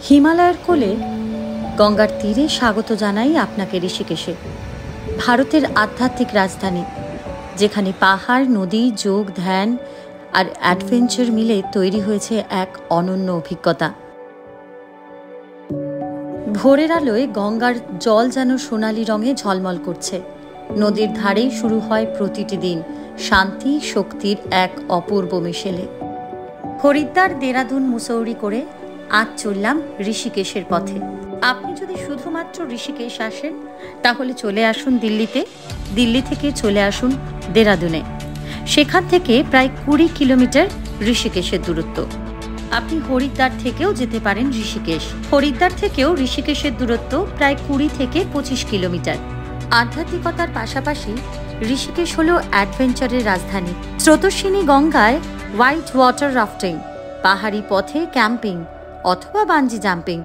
হিমালয়ের কোলে গঙ্গার তীরে স্বাগত জানাই আপনাকে ঋষিকেশে, ভারতের আধ্যাত্মিক রাজধানী, যেখানে পাহাড়, নদী, যোগ, ধ্যান আর অ্যাডভেঞ্চার মিলে তৈরি হয়েছে এক অনন্য অভিজ্ঞতা। ভোরের আলোয় গঙ্গার জল যেন সোনালি রঙে ঝলমল করছে। নদীর ধারেই শুরু হয় প্রতিটি দিন শান্তি শক্তির এক অপূর্ব মিশেলে। হরিদ্বার, দেরাদুন, মুসৌরি করে আজ চললাম ঋষিকেশের পথে। আপনি যদি শুধুমাত্র ঋষিকেশ আসেন তাহলে চলে আসুন দিল্লিতে, দিল্লি থেকে চলে আসুন দেরাদুনে। সেখান থেকে প্রায় 20 কিলোমিটার ঋষিকেশের দূরত্ব। আপনি হরিদ্বার থেকেও যেতে পারেন ঋষিকেশ। হরিদ্বার থেকেও ঋষিকেশের দূরত্ব প্রায় 20 থেকে 25 কিলোমিটার। আধ্যাত্মিকতার পাশাপাশি ঋষিকেশ হলো অ্যাডভেঞ্চারের রাজধানী। স্রোতস্বিনী গঙ্গায় হোয়াইট ওয়াটার রাফটিং, পাহাড়ি পথে ক্যাম্পিং অথবা বাঞ্জি জাম্পিং,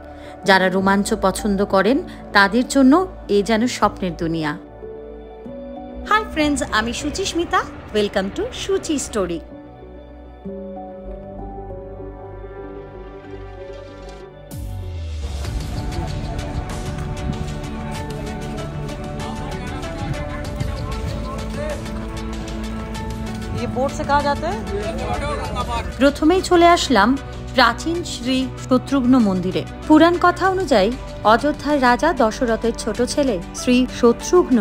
যারা রোমাঞ্চ পছন্দ করেন তাদের জন্য এ যেন স্বপ্নের দুনিয়া। হাই ফ্রেন্ডস, আমি Suchismita. Welcome to Suchi story. প্রথমেই চলে আসলাম প্রাচীন শ্রী শত্রুঘ্ন মন্দিরে। পুরাণ কথা অনুযায়ী অযোধ্যার রাজা দশরথের ছোট ছেলে শ্রী শত্রুঘ্ন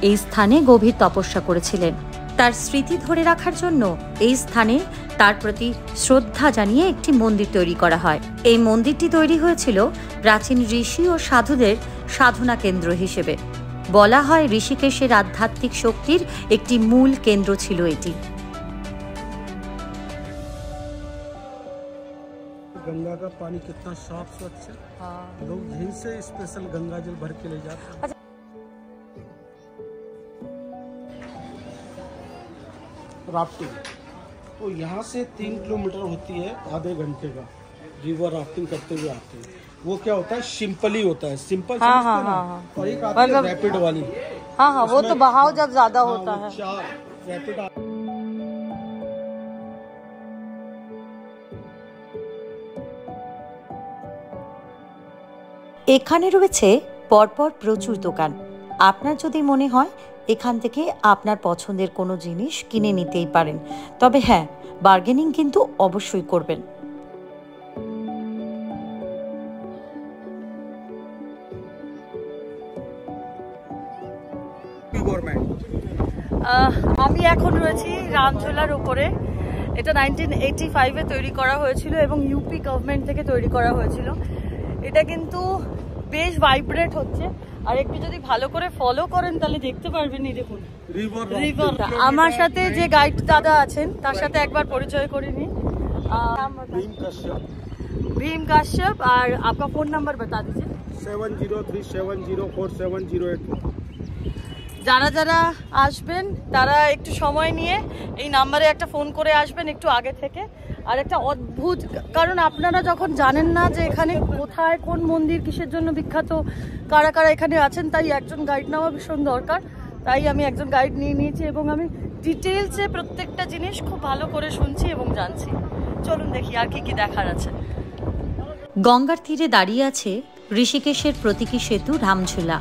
এই স্থানে গভীর তপস্যা করেছিলেন। তার স্মৃতি ধরে রাখার জন্য এই স্থানে তার প্রতি শ্রদ্ধা জানিয়ে একটি মন্দির তৈরি করা হয়। এই মন্দিরটি তৈরি হয়েছিল প্রাচীন ঋষি ও সাধুদের সাধনা কেন্দ্র হিসেবে। বলা হয় ঋষিকেশের আধ্যাত্মিক শক্তির একটি মূল কেন্দ্র ছিল এটি। गंगा का पानी कितना साफ स्वच्छ है। लोग झील से स्पेशल गंगा जल भर के ले जाते हैं। राफ्टिंग तो यहाँ से 3 किलोमीटर होती है, आधे घंटे का रिवर राफ्टिंग करते हुए आते हैं। वो क्या होता है, सिंपल ही होता है, सिंपल और एक आती है रैपिड वाली। हाँ, वो तो बहाव जब ज्यादा होता है। 4 रैपिड। এখানে রয়েছে পরপর প্রচুর দোকান। আপনার যদি মনে হয় এখান থেকে আপনার পছন্দের কোনো জিনিস কিনে নিতেই পারেন, তবে হ্যাঁ, বার্গেনিং কিন্তু অবশ্যই করবেন। আমি এখন রয়েছি রামঝোলার উপরে। এটা 1985-এ তৈরি করা হয়েছিল এবং ইউপি গভর্নমেন্ট থেকে তৈরি করা হয়েছিল। এটা কিন্তু বেশ ভাইব্রেট হচ্ছে, আর একটু যদি ভালো করে ফলো করেন তাহলে দেখতে পারবেন। এই দেখুন রিভার। আমার সাথে যে গাইড দাদা আছেন তার সাথে একবার পরিচয় করে নিই। भीम काश्यप। और आपका फोन नंबर बता दीजिए। 7037047081। যারা যারা আসবেন তারা একটু সময় নিয়ে এই নাম্বারে একটা ফোন করে আসবেন একটু আগে থেকে। আর একটা অদ্ভুত, কারণ আপনারা যখন জানেন না যে এখানে কোথায় কোন মন্দির কিসের জন্য বিখ্যাত, কারা কারা এখানে আছেন, তাই একজন গাইড নেওয়া ভীষণ দরকার। তাই আমি একজন গাইড নিয়ে নিয়েছি এবং আমি ডিটেলসে প্রত্যেকটা জিনিস খুব ভালো করে শুনছি এবং জানছি। চলুন দেখি আর কি কি দেখার আছে। গঙ্গার তীরে দাঁড়িয়ে আছে ঋষিকেশের প্রতীকী সেতু রামঝোলা।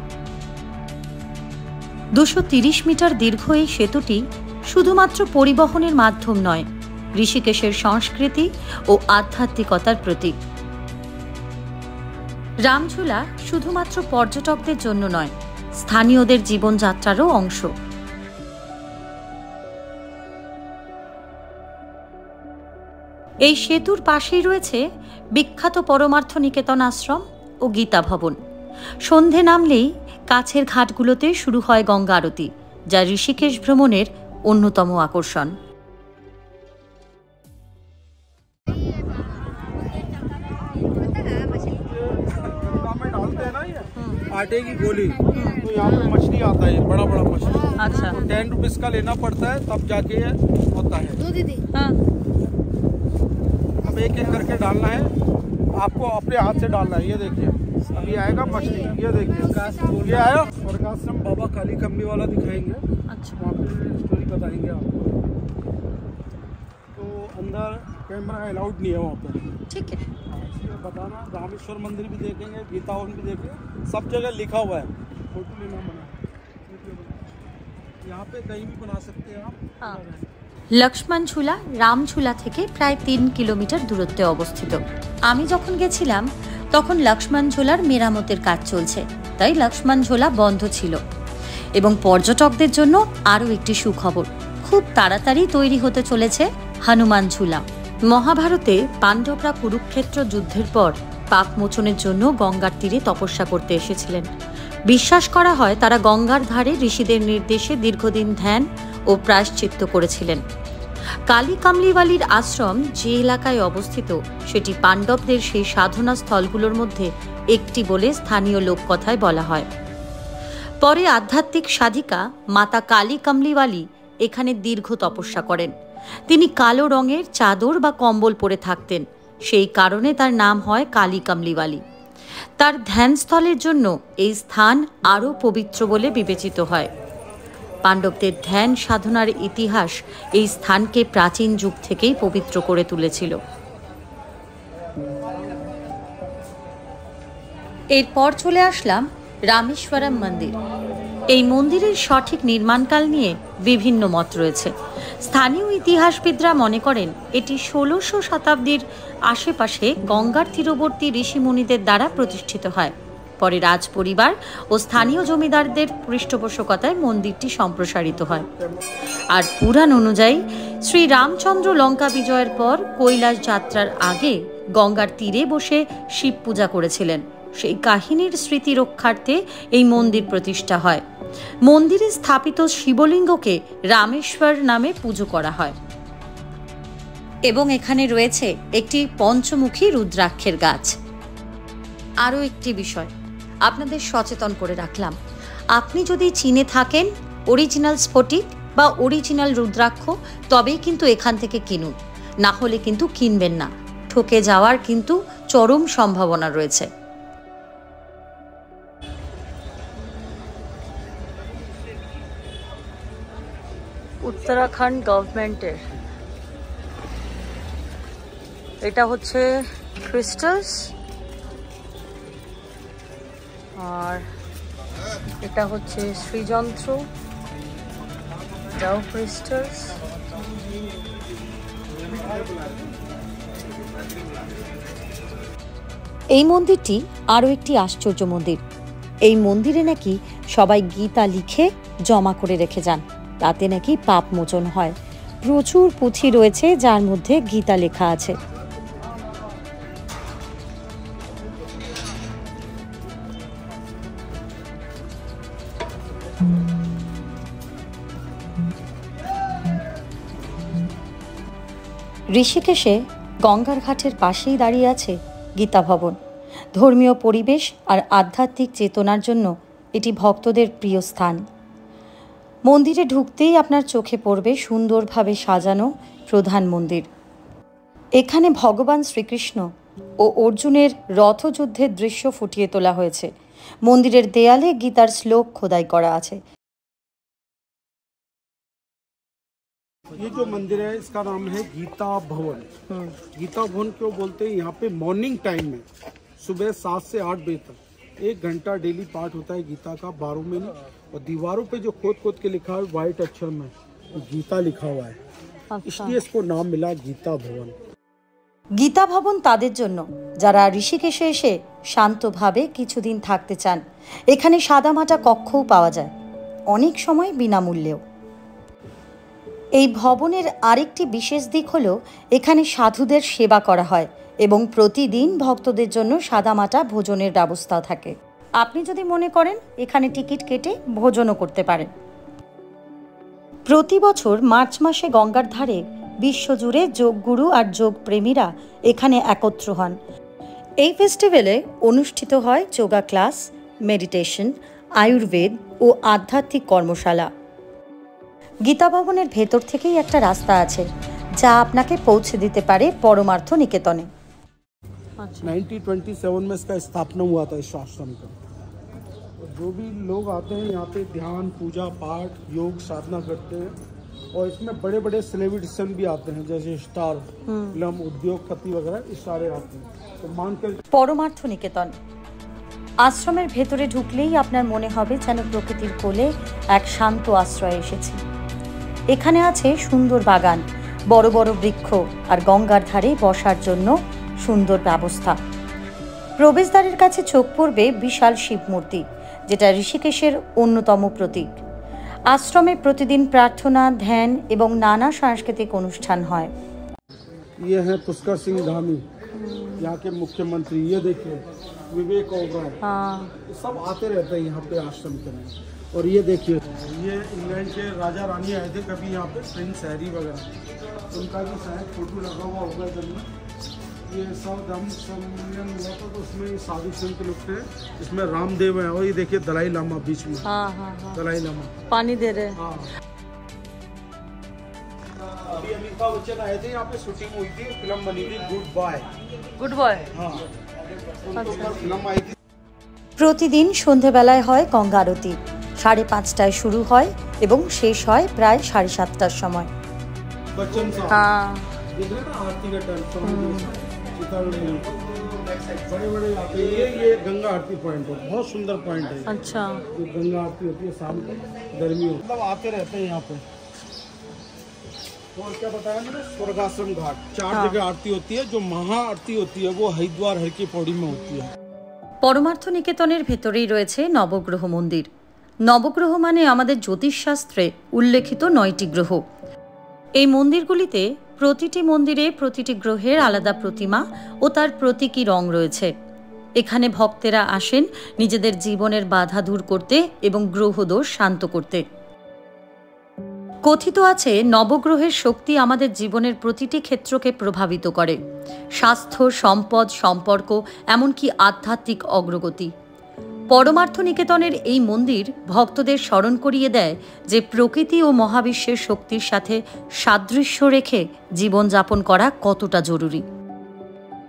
230 মিটার দীর্ঘ এই সেতুটি শুধুমাত্র পরিবহনের মাধ্যম নয়, ঋষিকেশের সংস্কৃতি ও আধ্যাত্মিকতার প্রতীক। রামঝোলা শুধুমাত্র পর্যটকদের জন্য নয়, স্থানীয়দের জীবনযাত্রারও অংশ। এই সেতুর পাশেই রয়েছে বিখ্যাত পরমার্থ নিকেতন আশ্রম ও গীতা ভবন। সন্ধে নামলেই কাছের ঘাটগুলোতে শুরু হয় গঙ্গা আরতি, যা ঋষিকেশ ভ্রমণের অন্যতম আকর্ষণ। आटे की गोली, तो यहाँ पे मछली आता है, बड़ा बड़ा मछली। अच्छा, तो 10 रुपीज का लेना पड़ता है, तब जाके होता है। दीदी हाँ, अब एक एक करके डालना है, आपको अपने हाथ से डालना है। ये देखिए अभी आएगा मछली, ये देखिए ये आया। स्वर्गाश्रम बाबा काली कम्बी वाला दिखाएंगे। अच्छा, वहाँ पे स्टोरी बताएंगे आपको। तो अंदर कैमरा अलाउड नहीं है वहाँ पर। ठीक है। बताना, रामेश्वर मंदिर भी देखेंगे, गीता भवन भी देखेंगे, सब जगह लिखा हुआ है, फोटो लेना मना, यहाँ पे कहीं भी बना सकते हैं आप। हाँ। লক্ষ্মণ ঝুলা রামঝুলা থেকে প্রায় 3 কিলোমিটার দূরত্বে অবস্থিত। আমি যখন গেছিলাম তখন লক্ষ্মণ ঝুলার মেরামতের কাজ চলছে, তাই লক্ষ্মণ ঝুলা বন্ধ ছিল। এবং পর্যটকদের জন্য আরও একটি সুখবর, খুব তাড়াতাড়ি তৈরি হতে চলেছে হনুমান ঝুলা। মহাভারতে পাণ্ডবরা কুরুক্ষেত্র যুদ্ধের পর পাপ মোচনের জন্য গঙ্গার তীরে তপস্যা করতে এসেছিলেন। বিশ্বাস করা হয় তারা গঙ্গার ধারে ঋষিদের নির্দেশে দীর্ঘদিন ধ্যান ও প্রায়শ্চিত্ত করেছিলেন। কালী কামলিওয়ালির আশ্রম যে এলাকায় অবস্থিত সেটি পাণ্ডবদের সেই সাধনা স্থলগুলোর মধ্যে একটি বলে স্থানীয় লোককথায় বলা হয়। পরে আধ্যাত্মিক সাধিকা মাতা কালী কামলিওয়ালি এখানে দীর্ঘ তপস্যা করেন। তিনি কালো রঙের চাদর বা কম্বল পরে থাকতেন, সেই কারণে তার নাম হয় কালী কামলিওয়ালি। তার ধ্যানস্থলের জন্য এই স্থান আরও পবিত্র বলে বিবেচিত হয়। পাণ্ডবদের ধ্যান সাধনার ইতিহাস এই স্থানকে প্রাচীন যুগ থেকেই পবিত্র করে তুলেছিল। এরপর চলে আসলাম রামেশ্বরম মন্দির। এই মন্দিরের সঠিক নির্মাণকাল নিয়ে বিভিন্ন মত রয়েছে। স্থানীয় ইতিহাসবিদরা মনে করেন এটি 1600 শতাব্দীর আশেপাশে গঙ্গার তীরবর্তী ঋষিমুনিদের দ্বারা প্রতিষ্ঠিত হয়। পরে রাজ পরিবার ও স্থানীয় জমিদারদের পৃষ্ঠপোষকতায় মন্দিরটি সম্প্রসারিত হয়। আর পুরাণ অনুযায়ী শ্রী রামচন্দ্র লঙ্কা বিজয়ের পর কৈলাস যাত্রার আগে গঙ্গার তীরে বসে শিব পূজা করেছিলেন। সেই কাহিনীর স্মৃতি রক্ষার্থে এই মন্দির প্রতিষ্ঠা হয়। মন্দিরে স্থাপিত শিবলিঙ্গকে রামেশ্বর নামে পুজো করা হয় এবং এখানে রয়েছে একটি পঞ্চমুখী রুদ্রাক্ষের গাছ। আরও একটি বিষয় আপনাদের সচেতন করে রাখলাম, আপনি যদি চীনে থাকেন অরিজিনাল স্ফটিক বা অরিজিনাল রুদ্রাক্ষ তবেই কিন্তু এখান থেকে কিনুন, না হলে কিন্তু কিনবেন না, ঠকে যাওয়ার কিন্তু চরম সম্ভাবনা রয়েছে। উত্তরাখণ্ড গভর্নমেন্টের এটা হচ্ছে ক্রিস্টালস, আর এটা হচ্ছে শ্রীযন্ত্র ডাউ ক্রিস্টালস। এই মন্দিরটি আরও একটি আশ্চর্য মন্দির। এই মন্দিরে নাকি সবাই গীতা লিখে জমা করে রেখে যান, তাতে নাকি পাপ মোচন হয়। প্রচুর পুঁথি রয়েছে যার মধ্যে গীতা লেখা আছে। ঋষিকেশে গঙ্গার ঘাটের পাশেই দাঁড়িয়ে আছে গীতা ভবন। ধর্মীয় পরিবেশ আর আধ্যাত্মিক চেতনার জন্য এটি ভক্তদের প্রিয় স্থান। মন্দিরে ঢুকতেই আপনার চোখে পড়বে সুন্দরভাবে সাজানো প্রধান মন্দির। এখানে ভগবান শ্রীকৃষ্ণ ও অর্জুনের রথযুদ্ধের দৃশ্য ফুটিয়ে তোলা হয়েছে। মন্দিরের দেয়ালে গীতার শ্লোক খোদাই করা আছে। ये जो मंदिर है इसका नाम है गीता भवन। गीता भवन क्यों बोलते हैं? यहाँ पे मॉर्निंग टाइम में सुबह 7 से 8 बजे तक 1 घंटा डेली पाठ होता है गीता का 12 मिनट, और दीवारों पे जो खोद खोद के लिखा है व्हाइट अक्षर में गीता लिखा हुआ है। इसलिए इसको नाम मिला गीता भवन। গীতা ভবন তাদের জন্য যারা ঋষিকেশে এসে শান্তভাবে কিছুদিন থাকতে চান। এখানে সাদামাটা কক্ষও পাওয়া যায়, অনেক সময় বিনামূল্যেও। এই ভবনের আরেকটি বিশেষ দিক হলো এখানে সাধুদের সেবা করা হয় এবং প্রতিদিন ভক্তদের জন্য সাদামাটা ভোজনের ব্যবস্থা থাকে। আপনি যদি মনে করেন এখানে টিকিট কেটে ভোজনও করতে পারেন। প্রতি বছর মার্চ মাসে গঙ্গার ধারে বিশ্বজুড়ে যোগগুরু আর যোগপ্রেমীরা এখানে একত্র হন। এই ফেস্টিভ্যালে অনুষ্ঠিত হয় যোগা ক্লাস, মেডিটেশন, আয়ুর্বেদ ও আধ্যাত্মিক কর্মশালা। গীতা ভবনের ভেতর থেকেই একটা রাস্তা আছে যা আপনাকে পৌঁছে দিতে পারে পরমার্থ নিকেতনে। 1927 में इसका स्थापना हुआ था इस आश्रम का। जो भी लोग आते हैं यहाँ पे ध्यान, पूजा पाठ, योग साधना करते हैं, और इसमें बड़े बड़े सेलिब्रिटीशन भी आते हैं, जैसे स्टार फिल्म उद्योगपति वगैरह, ये सारे आते हैं। तो मान कर পরমার্থ নিকেতন আশ্রমের ভেতরে ঢুকলেই আপনার মনে হবে যেন প্রকৃতির কোলে এক শান্ত আশ্রয়ে এসেছি। এখানে আছে সুন্দর বাগান, বড় বড় বৃক্ষ আর গঙ্গার ধারে বসার জন্য সুন্দর ব্যবস্থা। প্রবেশদ্বারের কাছে চোখ পড়বে বিশাল শিব মূর্তি, যেটা ঋষিকেশের অন্যতম প্রতীক। আশ্রমে প্রতিদিন প্রার্থনা, ধ্যান এবং নানা সাংস্কৃতিক অনুষ্ঠান হয়। ये है पुष्कर सिंह धामी, यहाँ के मुख्यमंत्री। ये देखिए विवेक ओबराय, ये सब आते रहते हैं यहाँ पे आश्रम के लिए। और ये देखिए, ये इंग्लैंड के राजा रानी आए थे कभी यहाँ पे, प्रिंस हैरी वगैरह, उनका भी शायद फोटो लगा हुआ होगा जब ये सब धर्म सम्मेलन हुआ था, तो उसमें साधु संत लोग थे, इसमें रामदेव है। और ये देखिए दलाई लामा बीच में, दलाई लामा पानी दे रहे हैं। अभी अमिताभ बच्चन आए थे यहाँ पे, शूटिंग हुई थी, फिल्म बनी थी गुड बॉय। गुड बॉय, हाँ, उनके ऊपर फिल्म आई थी। প্রতিদিন সন্ধেবেলায় হয় গঙ্গা আরতি। 5:30টায় শুরু হয় এবং শেষ হয় প্রায় 7:30টার সময়। बच्चन साहब देख रहे हैं ना आरती का टाइम, बड़े बड़े आते हैं। ये गंगा आरती पॉइंट है, बहुत सुंदर पॉइंट है। अच्छा, ये गंगा आरती होती है शाम को, गर्मी हो, मतलब आते रहते हैं यहाँ पे। और क्या बताया मैंने, स्वर्गाश्रम घाट 4 जगह आरती होती है। जो महा आरती होती है वो हरिद्वार हर की पौड़ी में होती है। পরমার্থ নিকেতনের ভেতরেই রয়েছে নবগ্রহ মন্দির। নবগ্রহ মানে আমাদের জ্যোতিষশাস্ত্রে উল্লেখিত 9টি গ্রহ। এই মন্দিরগুলিতে প্রতিটি মন্দিরে প্রতিটি গ্রহের আলাদা প্রতিমা ও তার প্রতীকী রং রয়েছে। এখানে ভক্তেরা আসেন নিজেদের জীবনের বাধা দূর করতে এবং গ্রহদোষ শান্ত করতে। কথিত আছে নবগ্রহের শক্তি আমাদের জীবনের প্রতিটি ক্ষেত্রকে প্রভাবিত করে, স্বাস্থ্য, সম্পদ, সম্পর্ক, এমনকি আধ্যাত্মিক অগ্রগতি। পরমার্থ নিকেতনের এই মন্দির ভক্তদের স্মরণ করিয়ে দেয় যে প্রকৃতি ও মহাবিশ্বের শক্তির সাথে সাদৃশ্য রেখে জীবনযাপন করা কতটা জরুরি।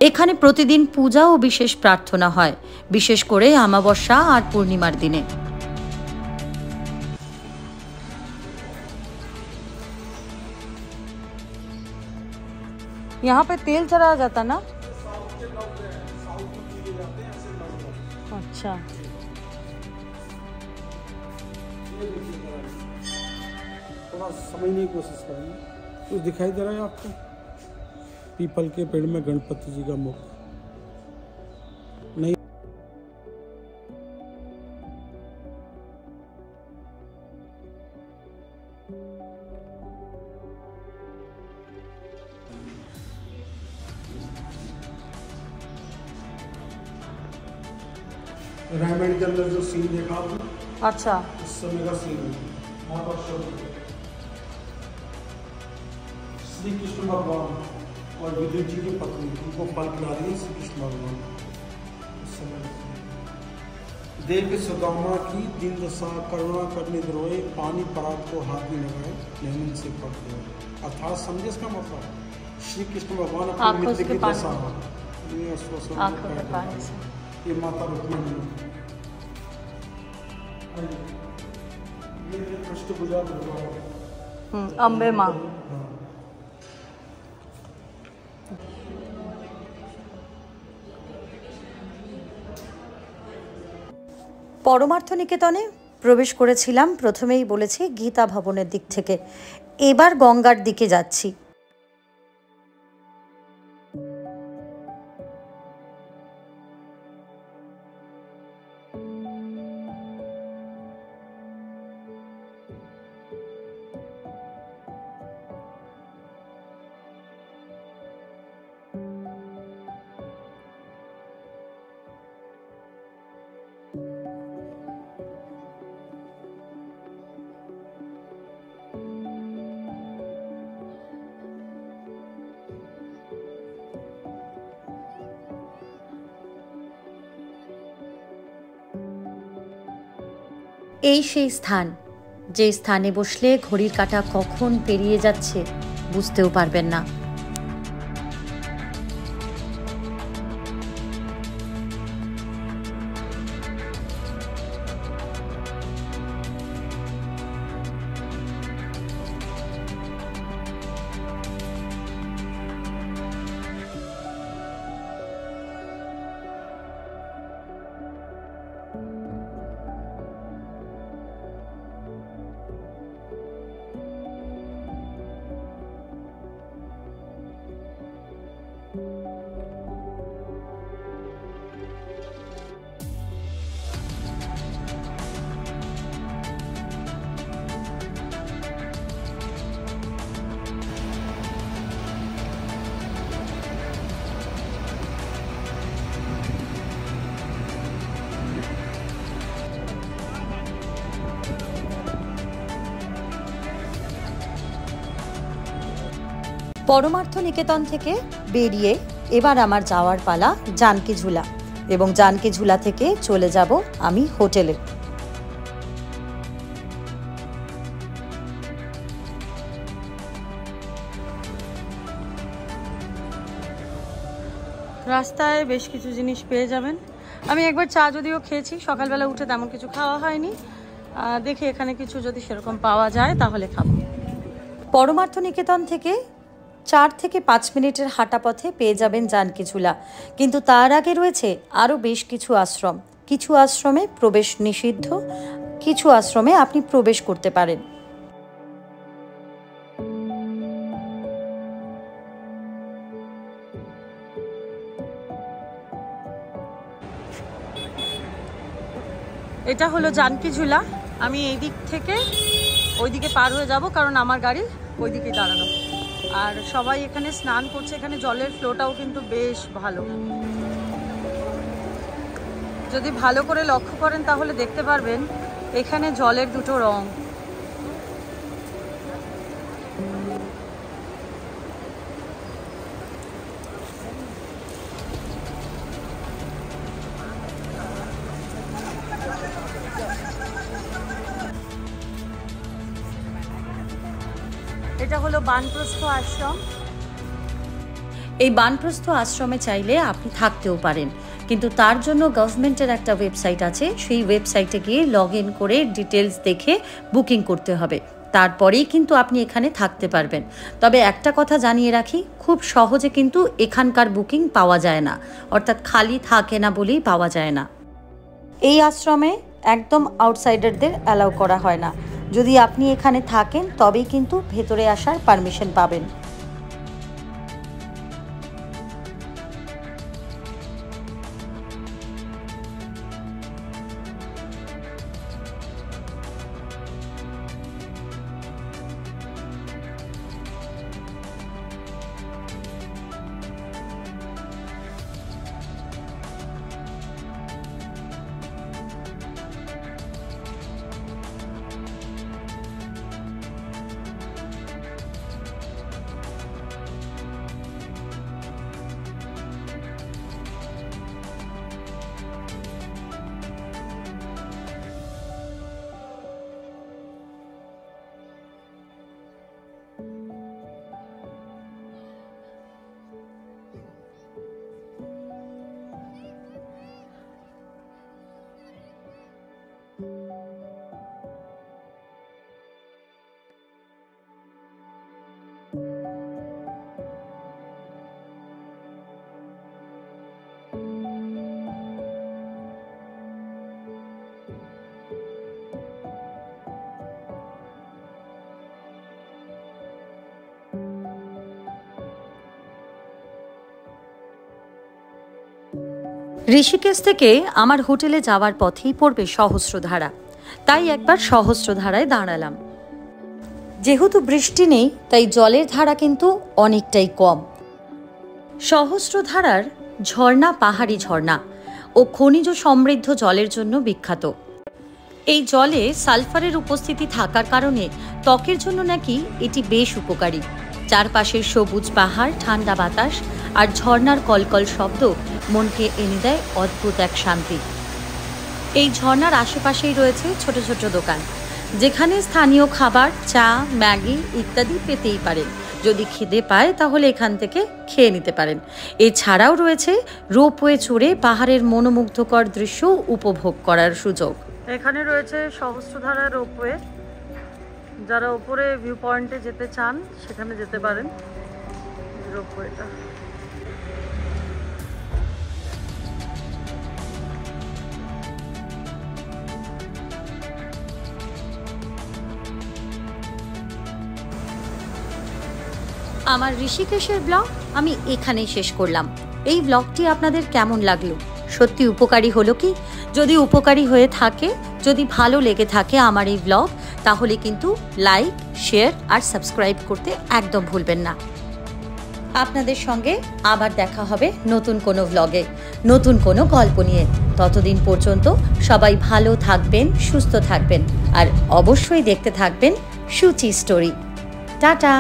এখানে প্রতিদিন পূজা ও বিশেষ প্রার্থনা হয়, বিশেষ করে অমাবস্যা আর পূর্ণিমার দিনে। यहाँ पे तेल चढ़ाया जाता ना? अच्छा, थोड़ा समझने की कोशिश करेंगे। कुछ दिखाई दे रहा है आपको? पीपल के पेड़ में गणपति जी का मुख नहीं। रामायण के अंदर जो सीन देखा आपने, अच्छा, इस समय का सीन है। श्री कृष्ण भगवान और विदुर जी की पत्नी उनको फल खिला रही है श्री कृष्ण भगवान। इस समय देव सुदामा की दिन दशा करुणा करने द्रोहे, पानी पराग को हाथ में लगाए, नैन से पट गए। अर्थात समझे इसका मतलब, श्री कृष्ण भगवान अपने मित्र की दशा, ये माता रुक्मिणी, ये अष्टभुजा भगवान, अम्बे माँ। পরমার্থ নিকেতনে প্রবেশ করেছিলাম, প্রথমেই বলেছি গীতা ভবনের দিক থেকে। এবার গঙ্গার দিকে যাচ্ছি। এই সেই স্থান, যে স্থানে বসলে ঘড়ির কাঁটা কখন পেরিয়ে যাচ্ছে বুঝতেও পারবেন না। পরমার্থ নিকেতন থেকে বেরিয়ে এবার আমার যাওয়ার পালা জানকী ঝুলা, এবং জানকী ঝুলা থেকে চলে যাব আমি হোটেলে। রাস্তায় বেশ কিছু জিনিস পেয়ে যাবেন। আমি একবার চা যদিও খেয়েছি, সকালবেলা উঠে তেমন কিছু খাওয়া হয়নি, দেখি এখানে কিছু যদি সেরকম পাওয়া যায় তাহলে খাবো। পরমার্থ নিকেতন থেকে 4 থেকে 5 মিনিটের হাঁটা পথে পেয়ে যাবেন জানকী ঝুলা, কিন্তু তার আগে রয়েছে আরও বেশ কিছু আশ্রম। কিছু আশ্রমে প্রবেশ নিষিদ্ধ, কিছু আশ্রমে আপনি প্রবেশ করতে পারেন। এটা হলো জানকী ঝুলা। আমি এই দিক থেকে ওইদিকে পার হয়ে যাব, কারণ আমার গাড়ি ওইদিকে দাঁড়ানো। আর সবাই এখানে স্নান করছে, এখানে জলের ফ্লোটাও কিন্তু বেশ ভালো। যদি ভালো করে লক্ষ্য করেন তাহলে দেখতে পারবেন এখানে জলের দুটো রং। এটা হলো বানপ্রস্থ আশ্রম। এই বানপ্রস্থ আশ্রমে চাইলে আপনি থাকতেও পারেন, কিন্তু তার জন্য গভর্নমেন্টের একটা ওয়েবসাইট আছে, সেই ওয়েবসাইটে গিয়ে লগ ইন করে ডিটেলস দেখে বুকিং করতে হবে, তারপরেই কিন্তু আপনি এখানে থাকতে পারবেন। তবে একটা কথা জানিয়ে রাখি, খুব সহজে কিন্তু এখানকার বুকিং পাওয়া যায় না, অর্থাৎ খালি থাকে না বলেই পাওয়া যায় না। এই আশ্রমে একদম আউটসাইডারদের অ্যালাউ করা হয় না। যদি আপনি এখানে থাকেন তবেই কিন্তু ভেতরে আসার পারমিশন পাবেন। ঋষিকেশ থেকে আমার হোটেলে যাওয়ার পথেই পড়বে সহস্রধারা, তাই একবার সহস্রধারায় দাঁড়ালাম। যেহেতু বৃষ্টি নেই তাই জলের ধারা কিন্তু অনেকটাই কম। সহস্রধারার ঝর্ণা পাহাড়ি ঝর্ণা ও খনিজ সমৃদ্ধ জলের জন্য বিখ্যাত। এই জলে সালফারের উপস্থিতি থাকার কারণে ত্বকের জন্য নাকি এটি বেশ উপকারী। চারপাশের সবুজ পাহাড়, ঠান্ডা বাতাস আর ঝর্ণার কলকল শব্দ মনকে এনে দেয় অদ্ভুত এক শান্তি। এই ঝর্ণার আশেপাশেই রয়েছে ছোট ছোট দোকান, যেখানে স্থানীয় খাবার, চা, ম্যাগি ইত্যাদি পেতেই পারেন। যদি খিদে পায় তাহলে এখান থেকে খেয়ে নিতে পারেন। এছাড়াও রয়েছে রোপওয়ে চড়ে পাহাড়ের মনোমুগ্ধকর দৃশ্য উপভোগ করার সুযোগ। এখানে রয়েছে সহস্রধারা রোপওয়ে, যারা উপরে ভিউ পয়েন্টে যেতে চান সেখানে যেতে পারেন। রোপওয়েটা আমার ঋষিকেশের ব্লগ আমি এখানেই শেষ করলাম। এই ব্লগটি আপনাদের কেমন লাগলো? সত্যি উপকারী হলো কি? যদি উপকারী হয়ে থাকে, যদি ভালো লেগে থাকে আমার এই ব্লগ, তাহলে কিন্তু লাইক, শেয়ার আর সাবস্ক্রাইব করতে একদম ভুলবেন না। আপনাদের সঙ্গে আবার দেখা হবে নতুন কোনো ব্লগে, নতুন কোনো গল্প নিয়ে। ততদিন পর্যন্ত সবাই ভালো থাকবেন, সুস্থ থাকবেন আর অবশ্যই দেখতে থাকবেন সুচি স্টোরি। টাটা।